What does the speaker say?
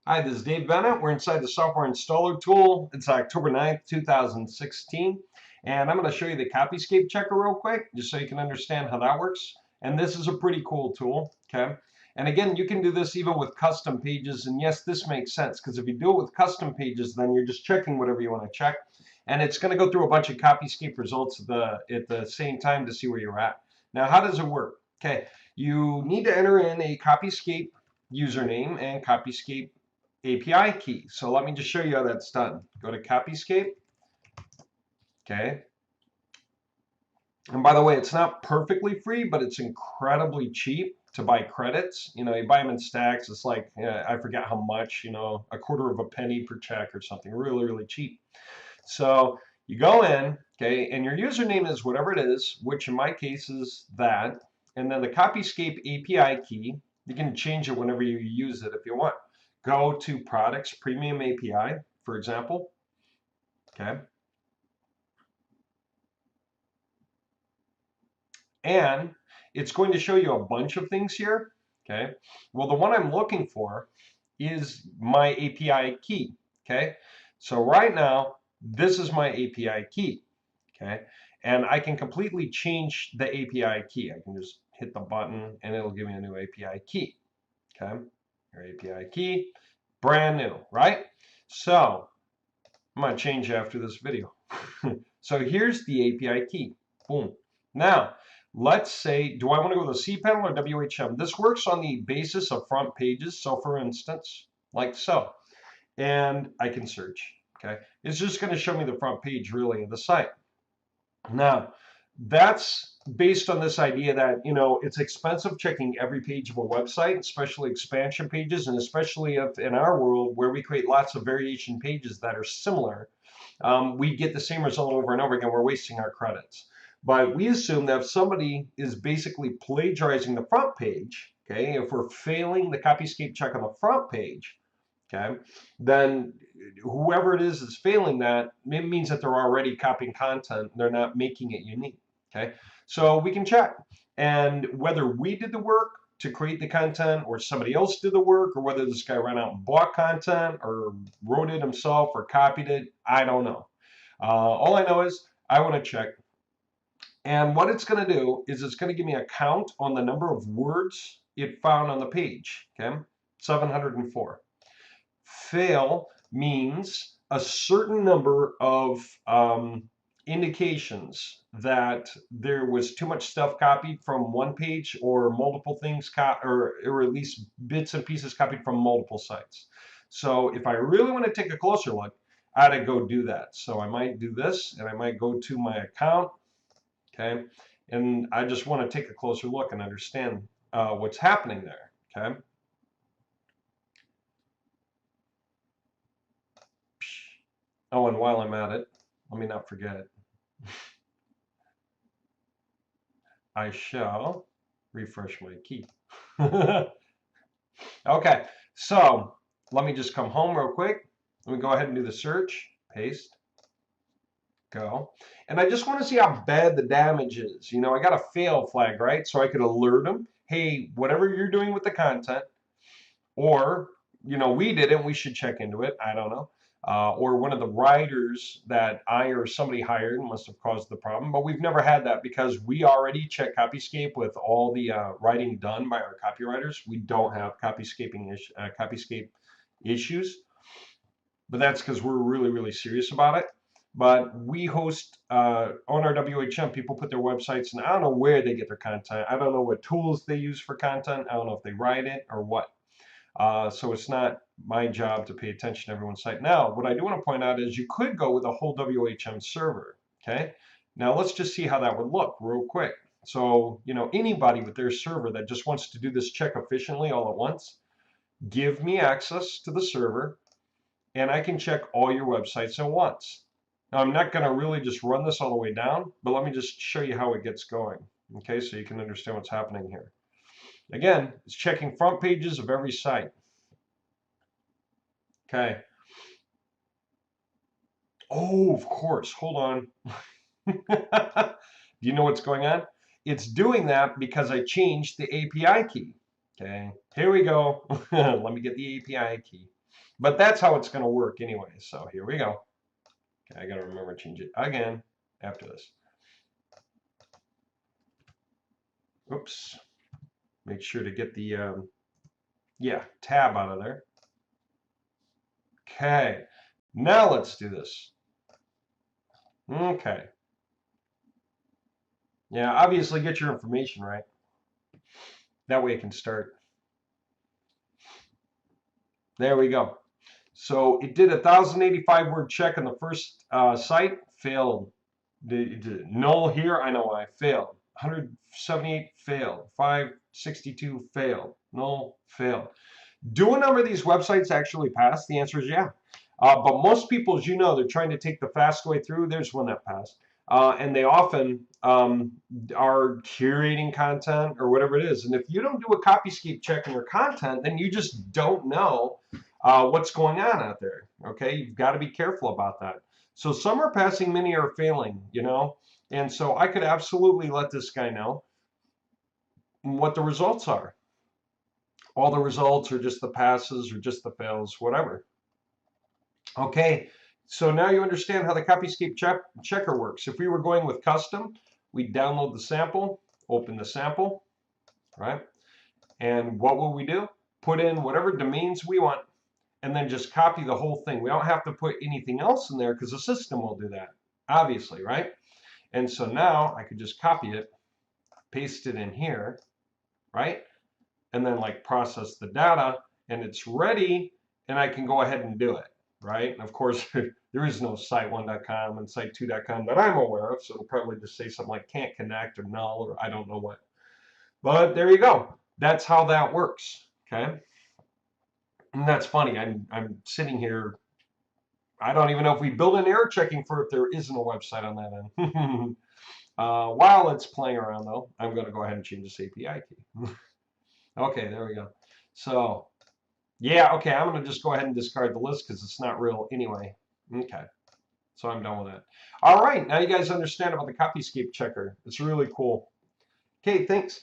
Hi, this is Dave Bennett. We're inside the software installer tool. It's October 9th, 2016. And I'm going to show you the Copyscape checker real quick, just so you can understand how that works. And this is a pretty cool tool, okay? And again, you can do this even with custom pages. And yes, this makes sense, because if you do it with custom pages, then you're just checking whatever you want to check. And it's going to go through a bunch of Copyscape results at the same time to see where you're at. Now, how does it work? Okay, you need to enter in a Copyscape username and Copyscape API key. So let me just show you how that's done. Go to Copyscape. Okay. And by the way, it's not perfectly free, but it's incredibly cheap to buy credits. You know, you buy them in stacks. It's like, I forget how much, you know, a quarter of a penny per check or something. Really, really cheap. So you go in, okay, and your username is whatever it is, which in my case is that. And then the Copyscape API key, you can change it whenever you use it if you want. Go to Products Premium API, for example. Okay. And it's going to show you a bunch of things here. Okay. Well, the one I'm looking for is my API key. Okay. So right now, this is my API key. Okay. And I can completely change the API key. I can just hit the button and it'll give me a new API key. Okay. Your API key, brand new, right? So I'm going to change after this video. So here's the API key. Boom. Now, let's say, do I want to go to the cPanel or WHM? This works on the basis of front pages. So for instance, like so. And I can search. Okay. It's just going to show me the front page really of the site. Now, that's based on this idea that, you know, it's expensive checking every page of a website, especially expansion pages, and especially if in our world where we create lots of variation pages that are similar, we get the same result over and over again. We're wasting our credits. But we assume that if somebody is basically plagiarizing the front page, okay, if we're failing the Copyscape check on the front page, okay, then whoever it is that's failing that, it means that they're already copying content. They're not making it unique. Okay, so we can check. And whether we did the work to create the content or somebody else did the work, or whether this guy ran out and bought content or wrote it himself or copied it, I don't know. All I know is I want to check. And what it's going to do is it's going to give me a count on the number of words it found on the page. Okay, 704. Fail means a certain number of indications that there was too much stuff copied from one page or multiple things, or at least bits and pieces copied from multiple sites. So if I really want to take a closer look, I ought to go do that. So I might do this, and I might go to my account, okay? And I just want to take a closer look and understand what's happening there, okay? Oh, and while I'm at it, let me not forget. I shall refresh my key. Okay, so let me just come home real quick. Let me go ahead and do the search. Paste. Go. And I just want to see how bad the damage is. You know, I got a fail flag, right? So I could alert them, hey, whatever you're doing with the content, or, you know, we did it, we should check into it. I don't know. Or one of the writers that I or somebody hired must have caused the problem. But we've never had that because we already check Copyscape with all the writing done by our copywriters. We don't have Copyscape issues, but that's because we're really, really serious about it. But we host on our WHM, people put their websites, and I don't know where they get their content. I don't know what tools they use for content. I don't know if they write it or what. So it's not my job to pay attention to everyone's site. Now, what I do want to point out is you could go with a whole WHM server, okay? Now let's just see how that would look real quick. So, you know, anybody with their server that just wants to do this check efficiently all at once, give me access to the server and I can check all your websites at once. Now, I'm not going to really just run this all the way down, but let me just show you how it gets going, okay, so you can understand what's happening here. Again, it's checking front pages of every site. Okay. Oh, of course. Hold on. Do you know what's going on? It's doing that because I changed the API key. Okay. Here we go. Let me get the API key. But that's how it's going to work anyway. So here we go. Okay, I got to remember to change it again after this. Oops. Make sure to get the tab out of there. Okay. Now let's do this. Okay. Yeah, obviously get your information right. That way it can start. There we go. So it did a 1,085 word check on the first site, failed. Null here, I know why, failed. 178 failed. 562 failed. Null failed. Do a number of these websites actually pass? The answer is yeah. But most people, as you know, they're trying to take the fast way through. There's one that passed. And they often are curating content or whatever it is. And if you don't do a Copyscape check on your content, then you just don't know what's going on out there. Okay, you've got to be careful about that. So some are passing, many are failing, you know. And so I could absolutely let this guy know what the results are. All the results are just the passes or just the fails, whatever. Okay, so now you understand how the Copyscape checker works. If we were going with custom, we'd download the sample, open the sample, right? And what will we do? Put in whatever domains we want, and then just copy the whole thing. We don't have to put anything else in there because the system will do that, obviously, right? And so now I could just copy it, paste it in here, right? And then like process the data, and it's ready, and I can go ahead and do it. Right? And of course, there is no site1.com and site2.com that I'm aware of, so it'll probably just say something like can't connect or null or I don't know what. But there you go. That's how that works. Okay. And that's funny. I'm sitting here. I don't even know if we build an error checking for if there isn't a website on that end. While it's playing around though, I'm going to go ahead and change this API key. Okay, there we go. So yeah, okay, I'm going to just go ahead and discard the list because it's not real anyway. Okay, so I'm done with that. All right, now you guys understand about the Copyscape checker. It's really cool. Okay, thanks.